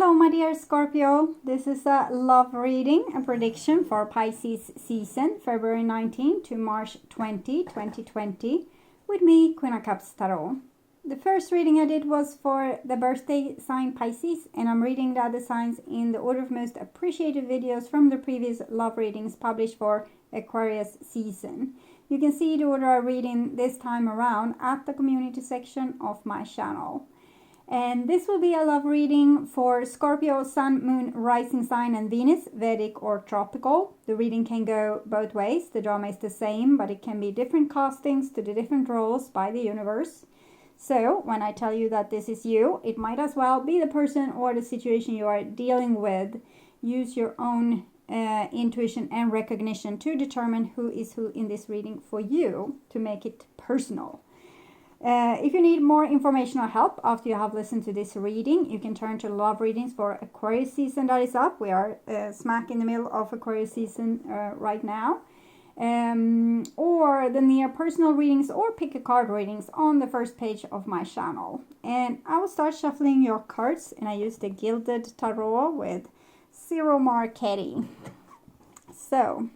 Hello my dear Scorpio, this is a love reading, a prediction for Pisces season, February 19 to March 20, 2020, with me, Queen of Cups Tarot. The first reading I did was for the birthday sign Pisces, and I'm reading the other signs in the order of most appreciated videos from the previous love readings published for Aquarius season. You can see the order I'm reading this time around at the community section of my channel. And this will be a love reading for Scorpio, Sun, Moon, Rising Sign and Venus, Vedic or Tropical. The reading can go both ways. The drama is the same, but it can be different castings to the different roles by the universe. So, when I tell you that this is you, it might as well be the person or the situation you are dealing with. Use your own intuition and recognition to determine who is who in this reading for you, to make it personal. If you need more information or help after you have listened to this reading, you can turn to love readings for Aquarius season that is up. We are smack in the middle of Aquarius season right now. Or the near personal readings or pick a card readings on the first page of my channel. And I will start shuffling your cards, and I use the Gilded Tarot with Ciro Marchetti. So,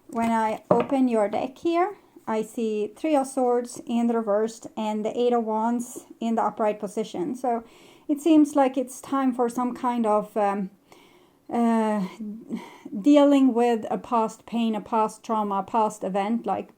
when I open your deck here, I see 3 of Swords in the reversed and the 8 of Wands in the upright position. So it seems like it's time for some kind of dealing with a past pain, a past trauma, a past event, like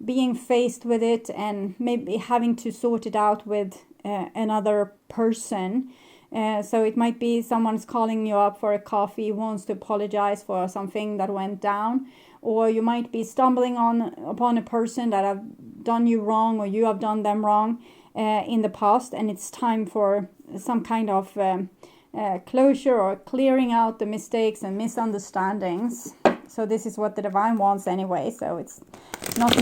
being faced with it and maybe having to sort it out with another person. So it might be someone's calling you up for a coffee, wants to apologize for something that went down. Or you might be stumbling upon a person that have done you wrong, or you have done them wrong in the past, and it's time for some kind of closure or clearing out the mistakes and misunderstandings. So this is what the divine wants anyway, so it's not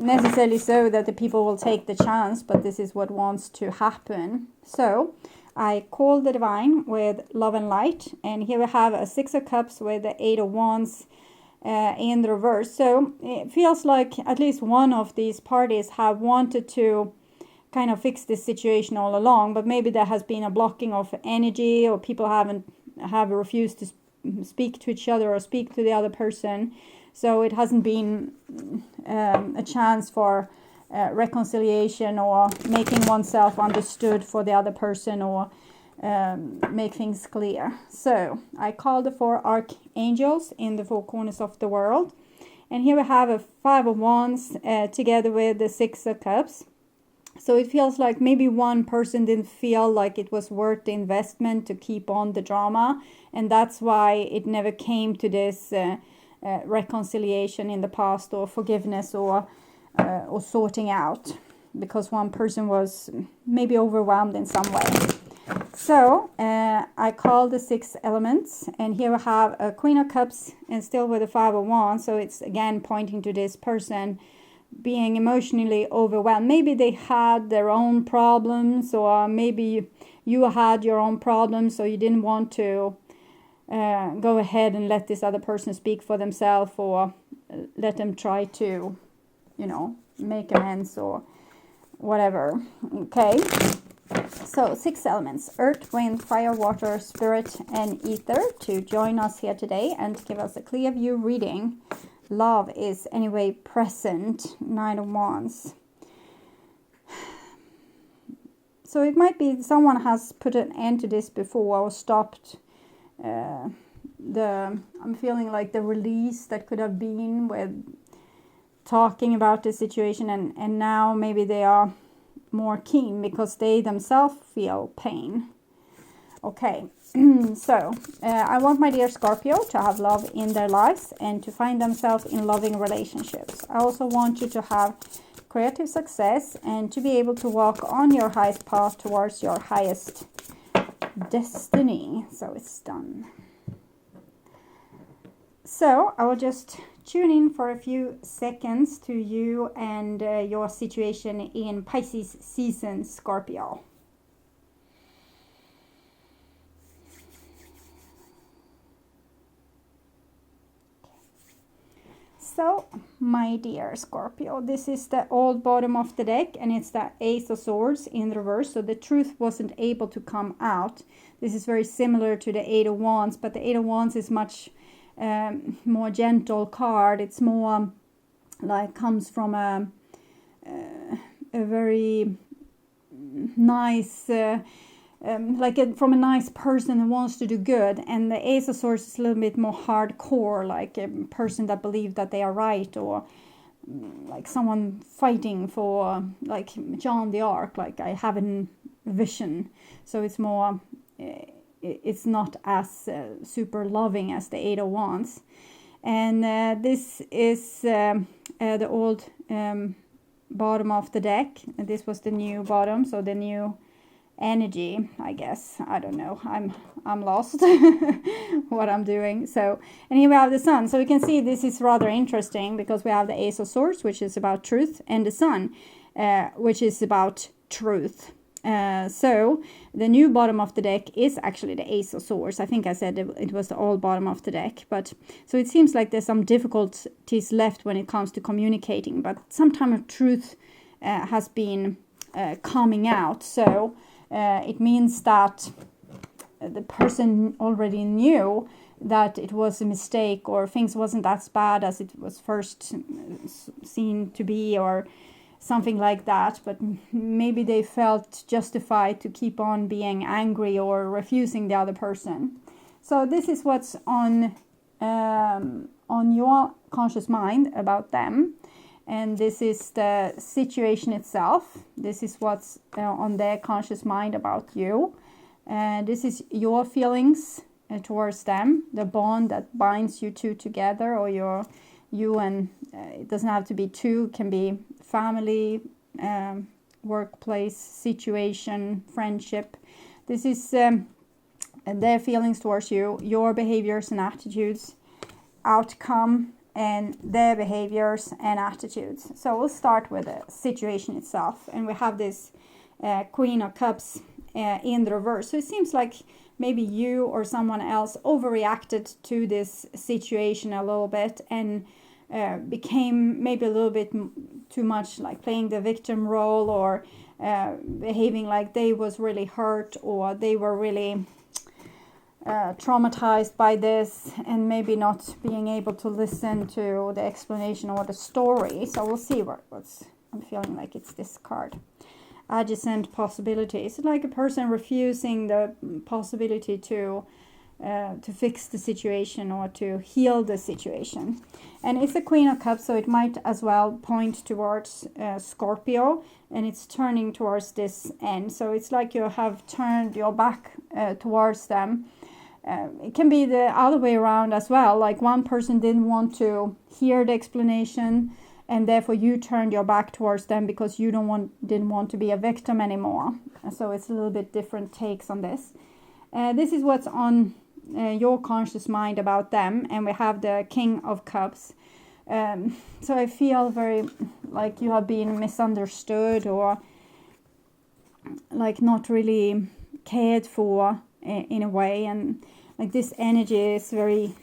necessarily so that the people will take the chance, but this is what wants to happen. So I call the divine with love and light, and here we have a 6 of Cups with the 8 of Wands in the reverse. So it feels like at least one of these parties have wanted to kind of fix this situation all along, but maybe there has been a blocking of energy, or people have refused to speak to each other or speak to the other person. So it hasn't been a chance for reconciliation or making oneself understood for the other person, or make things clear. So I call the 4 archangels in the 4 corners of the world, and here we have a 5 of Wands together with the 6 of Cups. So it feels like maybe one person didn't feel like it was worth the investment to keep on the drama, and that's why it never came to this reconciliation in the past, or forgiveness, or sorting out, because one person was maybe overwhelmed in some way. So I call the 6 elements, and here we have a Queen of Cups and still with a 5 of Wands. So it's again pointing to this person being emotionally overwhelmed. Maybe they had their own problems, or maybe you had your own problems, so you didn't want to go ahead and let this other person speak for themselves, or let them try to, make amends or whatever. Okay. So 6 elements: earth, wind, fire, water, spirit and ether, to join us here today and give us a clear view reading. Love is anyway present. 9 of Wands. So it might be someone has put an end to this before, or stopped I'm feeling like the release that could have been with talking about the situation, and now maybe they are more keen because they themselves feel pain. Okay, so I want my dear Scorpio to have love in their lives and to find themselves in loving relationships. I also want you to have creative success and to be able to walk on your highest path towards your highest destiny. So it's done. So I will just tune in for a few seconds to you and your situation in Pisces season, Scorpio. So, my dear Scorpio, this is the old bottom of the deck, and it's the Ace of Swords in reverse, so the truth wasn't able to come out. This is very similar to the Eight of Wands, but the Eight of Wands is much more gentle card. It's more like comes from a very nice from a nice person who wants to do good, and the Ace of Swords is a little bit more hardcore, like a person that believes that they are right, or like someone fighting for, like John the Ark, like I have a vision. So it's more it's not as super loving as the Eight of Wands. And this is the old bottom of the deck, and this was the new bottom, so the new energy, I guess. I don't know, I'm lost what I'm doing. So, and here we have the Sun. So we can see this is rather interesting, because we have the Ace of Swords, which is about truth, and the Sun, which is about truth. So the new bottom of the deck is actually the Ace of Swords. I think I said it was the old bottom of the deck, but so it seems like there's some difficulties left when it comes to communicating, but some time of truth has been coming out. So it means that the person already knew that it was a mistake, or things wasn't as bad as it was first seen to be, or something like that, but maybe they felt justified to keep on being angry or refusing the other person. So this is what's on your conscious mind about them, and this is the situation itself. This is what's on their conscious mind about you, and this is your feelings towards them, the bond that binds you two together, or you and it doesn't have to be two, it can be family, workplace situation, friendship. This is their feelings towards you, your behaviors and attitudes, outcome, and their behaviors and attitudes. So we'll start with the situation itself, and we have this Queen of Cups in the reverse. So it seems like maybe you or someone else overreacted to this situation a little bit, and became maybe a little bit too much like playing the victim role, or behaving like they was really hurt, or they were really traumatized by this, and maybe not being able to listen to the explanation or the story. So we'll see what's I'm feeling like it's this card. Adjacent possibilities, like a person refusing the possibility to fix the situation or to heal the situation. And it's a Queen of Cups, so it might as well point towards Scorpio, and it's turning towards this end. So it's like you have turned your back towards them. It can be the other way around as well, like one person didn't want to hear the explanation, and therefore you turned your back towards them because you didn't want to be a victim anymore. So it's a little bit different takes on this. This is what's on your conscious mind about them, and we have the King of Cups. So I feel very like you have been misunderstood, or like not really cared for in a way, and like this energy is very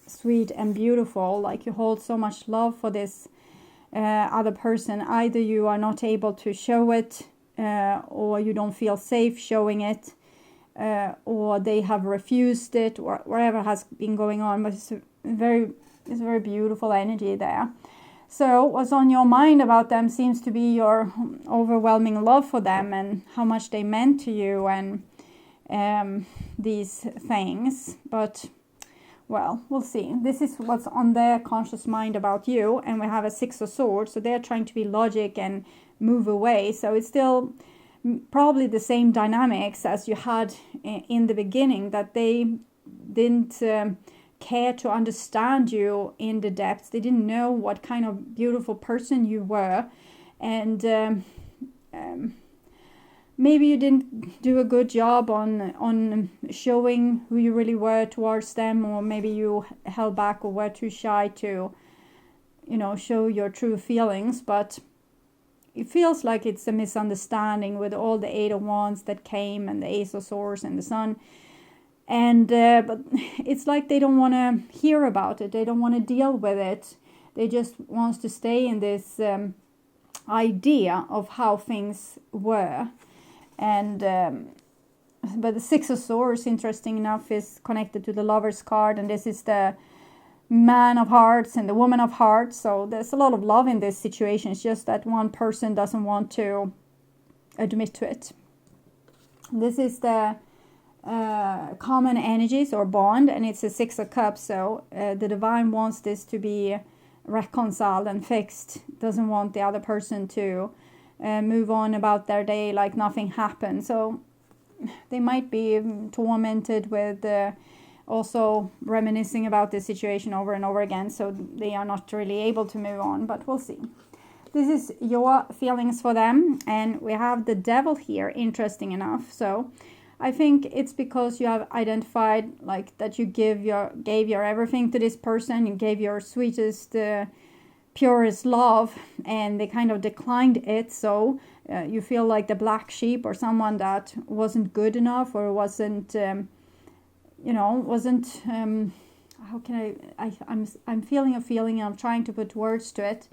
sweet and beautiful, like you hold so much love for this other person. Either you are not able to show it, or you don't feel safe showing it, or they have refused it, or whatever has been going on. But it's a very beautiful energy there. So what's on your mind about them seems to be your overwhelming love for them, and how much they meant to you, and these things. But well, we'll see. This is what's on their conscious mind about you, and we have a Six of Swords, so they're trying to be logic and move away. So it's still probably the same dynamics as you had in the beginning, that they didn't care to understand you in the depths. They didn't know what kind of beautiful person you were, and maybe you didn't do a good job on showing who you really were towards them, or maybe you held back or were too shy to, show your true feelings. But it feels like it's a misunderstanding with all the Eight of Wands that came, and the Ace of Swords and the Sun. And but it's like they don't want to hear about it. They don't want to deal with it. They just wants to stay in this idea of how things were. And but the Six of Swords, interesting enough, is connected to the Lover's card, and this is the Man of Hearts and the Woman of Hearts. So there's a lot of love in this situation. It's just that one person doesn't want to admit to it. This is the common energies or bond, and it's a Six of Cups. So the divine wants this to be reconciled and fixed. Doesn't want the other person to move on about their day like nothing happened. So they might be tormented with also reminiscing about this situation over and over again, so they are not really able to move on, but we'll see. This is your feelings for them, and we have the Devil here, interesting enough. So I think it's because you have identified like that you gave your everything to this person, you gave your sweetest, purest love, and they kind of declined it. So you feel like the black sheep, or someone that wasn't good enough, or wasn't, how can I'm feeling a feeling, and I'm trying to put words to it.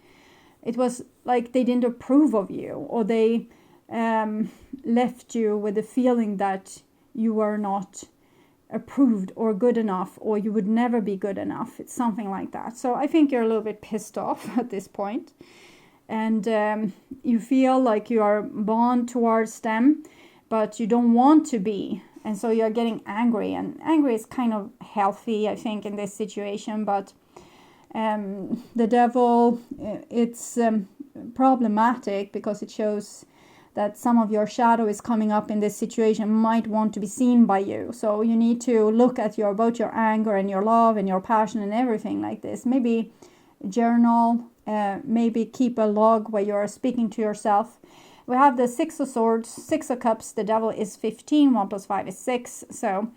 It was like they didn't approve of you, or they left you with the feeling that you were not approved or good enough, or you would never be good enough. It's something like that. So I think you're a little bit pissed off at this point, and you feel like you are bound towards them, but you don't want to be, and so you're getting angry. And angry is kind of healthy, I think, in this situation, but the Devil, it's problematic because it shows that some of your shadow is coming up in this situation, might want to be seen by you. So you need to look at both your anger and your love and your passion and everything like this. Maybe journal, maybe keep a log where you're speaking to yourself. We have the Six of Swords, Six of Cups. The Devil is 15, 1 + 5 is 6. So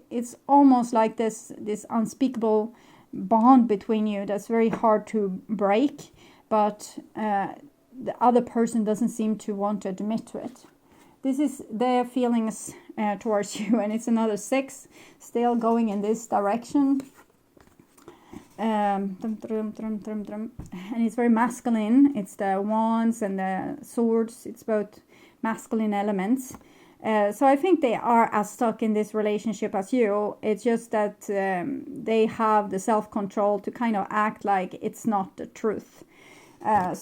it's almost like this unspeakable bond between you that's very hard to break, but the other person doesn't seem to want to admit to it. This is their feelings towards you, and it's another 6 still going in this direction. And it's very masculine. It's the wands and the swords. It's both masculine elements. So I think they are as stuck in this relationship as you. It's just that they have the self-control to kind of act like it's not the truth. I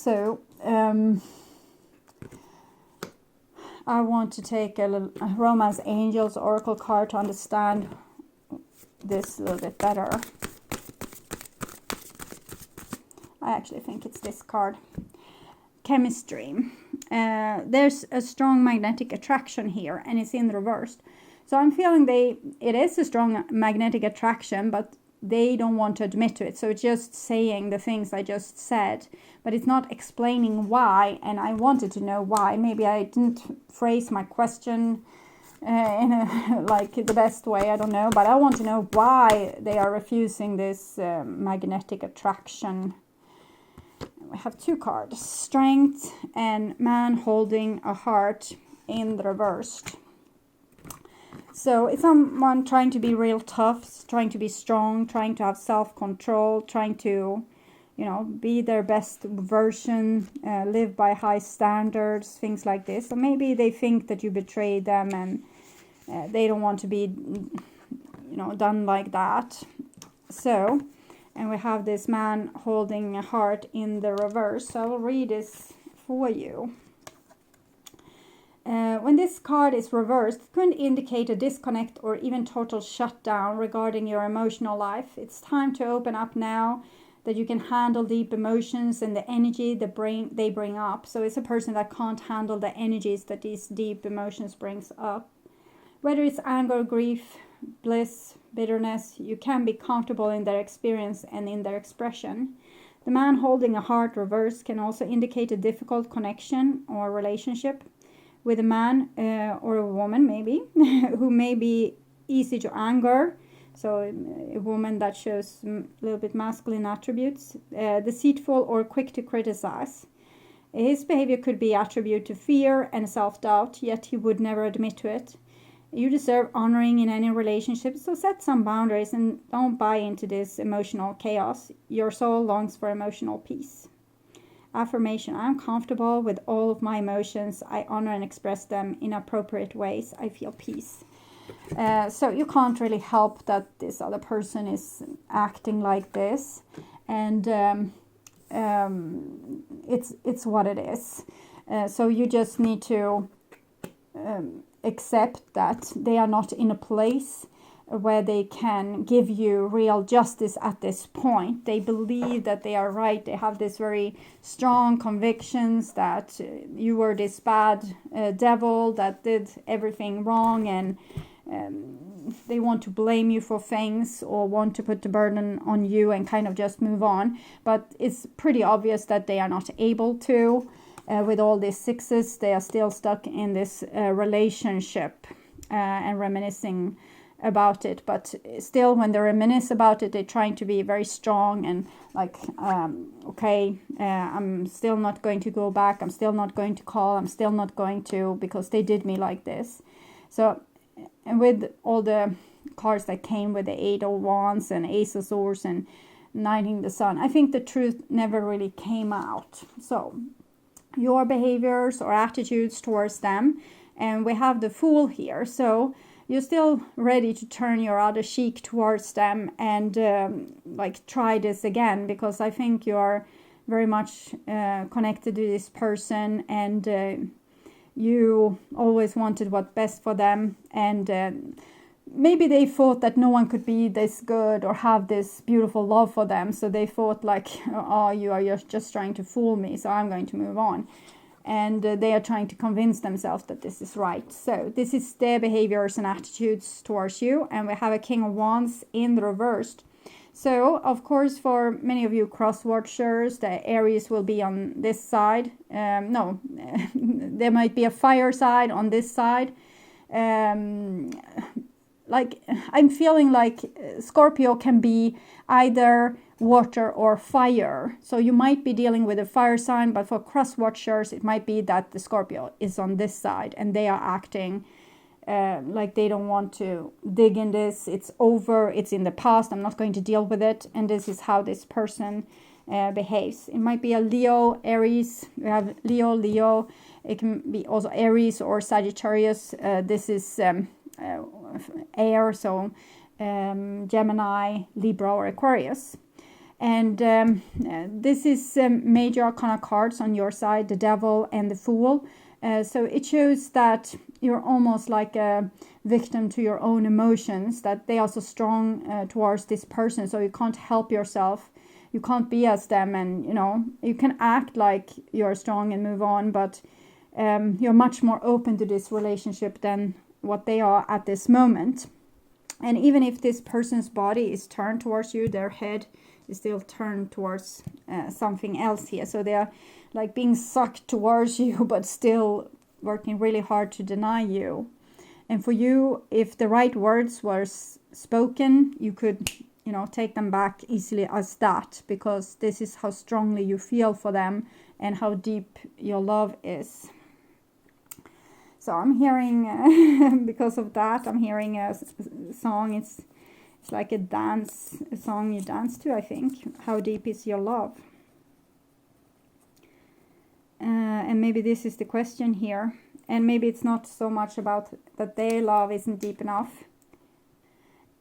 want to take a Romance Angels Oracle card to understand this a little bit better. I actually think it's this card. Chemistry. There's a strong magnetic attraction here, and it's in reverse. So I'm feeling it is a strong magnetic attraction, but they don't want to admit to it. So it's just saying the things I just said, but it's not explaining why, and I wanted to know why. Maybe I didn't phrase my question in the best way, I don't know, but I want to know why they are refusing this magnetic attraction. We have 2 cards, Strength and Man Holding a Heart in the reversed. So it's someone trying to be real tough, trying to be strong, trying to have self-control, trying to, be their best version, live by high standards, things like this. So maybe they think that you betrayed them, and they don't want to be, done like that. So, and we have this Man Holding a Heart in the reverse. So I will read this for you. When this card is reversed, it could indicate a disconnect or even total shutdown regarding your emotional life. It's time to open up now, that you can handle deep emotions and the energy they bring up. So it's a person that can't handle the energies that these deep emotions brings up. Whether it's anger, grief, bliss, bitterness, you can be comfortable in their experience and in their expression. The Man Holding a Heart reverse can also indicate a difficult connection or relationship with a man or a woman, maybe, who may be easy to anger. So a woman that shows a little bit masculine attributes, deceitful or quick to criticize. His behavior could be attributed to fear and self-doubt, yet he would never admit to it. You deserve honoring in any relationship, so set some boundaries and don't buy into this emotional chaos. Your soul longs for emotional peace. Affirmation: I'm comfortable with all of my emotions. I honor and express them in appropriate ways. I feel peace. So you can't really help that this other person is acting like this, and it's what it is. So you just need to accept that they are not in a place where they can give you real justice at this point. They believe that they are right. They have this very strong convictions that you were this bad devil that did everything wrong, and they want to blame you for things or want to put the burden on you and kind of just move on. But it's pretty obvious that they are not able to. With all these sixes, they are still stuck in this relationship and reminiscing about it. But still, when they reminisce about it, they're trying to be very strong and like, okay, I'm still not going to go back. I'm still not going to call. I'm still not going to, because they did me like this. So, and with all the cards that came with the Eight of Wands and Ace of Swords and Knighting the Sun, I think the truth never really came out. So your behaviors or attitudes towards them, and we have the Fool here, so you're still ready to turn your other cheek towards them and like try this again, because I think you're very much connected to this person, and you always wanted what's best for them, and maybe they thought that no one could be this good or have this beautiful love for them. So they thought like, oh, you're just trying to fool me, so I'm going to move on. And they are trying to convince themselves that this is right. So this is their behaviors and attitudes towards you. And we have a King of Wands in the reversed. So, of course, for many of you cross-watchers, the Aries will be on this side. No, there might be a fire side on this side. Like, I'm feeling like Scorpio can be either water or fire. So you might be dealing with a fire sign, but for cross watchers, it might be that the Scorpio is on this side and they are acting like they don't want to dig in this. It's over. It's in the past. I'm not going to deal with it. And this is how this person behaves. It might be a Leo, Aries. We have Leo. It can be also Aries or Sagittarius. This is air, so Gemini, Libra, or Aquarius. And this is major arcana cards on your side, the Devil and the Fool. So it shows that you're almost like a victim to your own emotions, that they are so strong towards this person, so you can't help yourself. You can't be as them, and you can act like you're strong and move on, but you're much more open to this relationship than what they are at this moment. And even if this person's body is turned towards you, their head is still turned towards something else here. So they are like being sucked towards you, but still working really hard to deny you. And for you, if the right words were spoken, you could, take them back easily as that, because this is how strongly you feel for them and how deep your love is. So I'm hearing, because of that, I'm hearing a song. It's like a song you dance to, I think. How deep is your love? And maybe this is the question here. And maybe it's not so much about that their love isn't deep enough.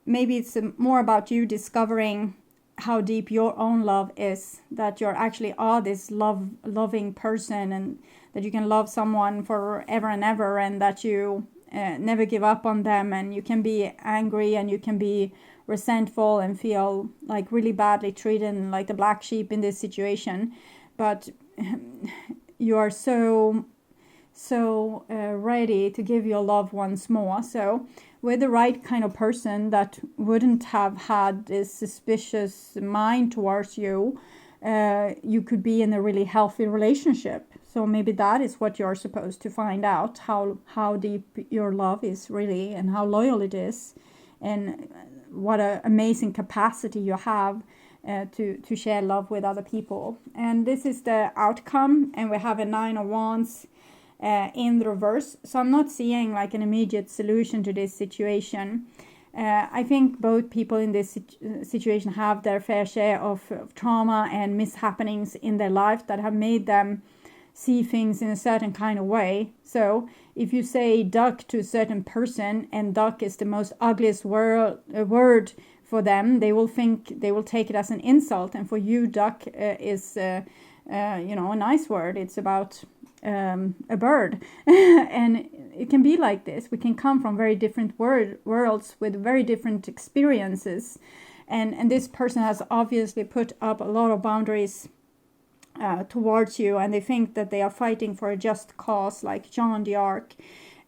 Maybe it's more about you discovering how deep your own love is, that you're actually are this loving person, and that you can love someone forever and ever, and that you never give up on them, and you can be angry and you can be resentful and feel like really badly treated and like the black sheep in this situation, but you are so ready to give your love once more. So with the right kind of person that wouldn't have had this suspicious mind towards you, you could be in a really healthy relationship. So maybe that is what you're supposed to find out, how deep your love is really, and how loyal it is, and what an amazing capacity you have to share love with other people. And this is the outcome, and we have a Nine of Wands in the reverse. So I'm not seeing like an immediate solution to this situation. I think both people in this situation have their fair share of trauma and mishappenings in their life that have made them see things in a certain kind of way. So if you say duck to a certain person, and duck is the most ugliest word for them, they will take it as an insult. And for you, duck is a nice word. It's about a bird. And it can be like this. We can come from very different worlds with very different experiences, and this person has obviously put up a lot of boundaries towards you, and they think that they are fighting for a just cause, like Jean d'Arc,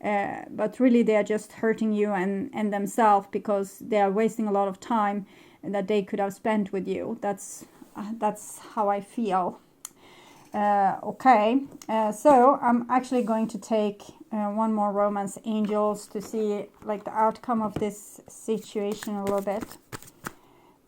but really they are just hurting you and themselves, because they are wasting a lot of time that they could have spent with you. That's how I feel. Okay, so I'm actually going to take one more Romance Angels to see like the outcome of this situation a little bit.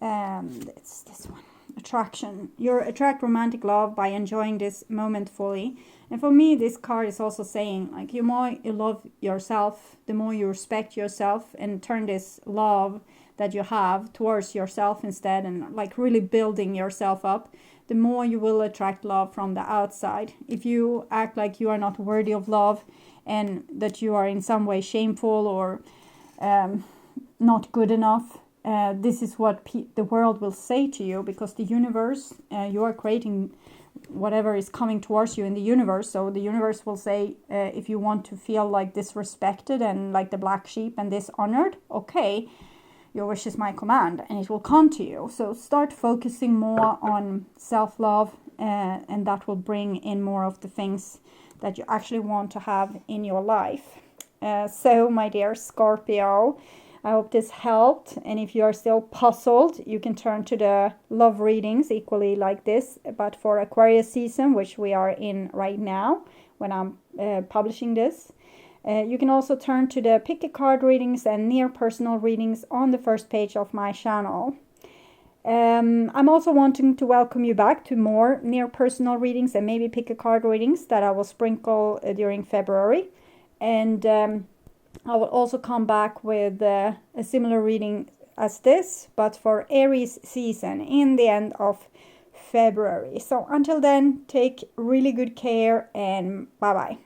It's this one. Attraction. You attract romantic love by enjoying this moment fully. And for me, this card is also saying, like, the more you love yourself, the more you respect yourself, and turn this love that you have towards yourself instead, and like really building yourself up, the more you will attract love from the outside. If you act like you are not worthy of love, and that you are in some way shameful or not good enough, this is what the world will say to you, because the universe, you are creating whatever is coming towards you in the universe. So the universe will say, if you want to feel like disrespected and like the black sheep and dishonored, okay, your wish is my command, and it will come to you. So start focusing more on self-love, and that will bring in more of the things that you actually want to have in your life. So my dear Scorpio, I hope this helped, and if you are still puzzled, you can turn to the love readings equally like this, but for Aquarius season, which we are in right now when I'm publishing this. You can also turn to the pick a card readings and near personal readings on the first page of my channel. I'm also wanting to welcome you back to more near personal readings and maybe pick a card readings that I will sprinkle during February. And I will also come back with a similar reading as this, but for Aries season in the end of February. So until then, take really good care, and bye bye.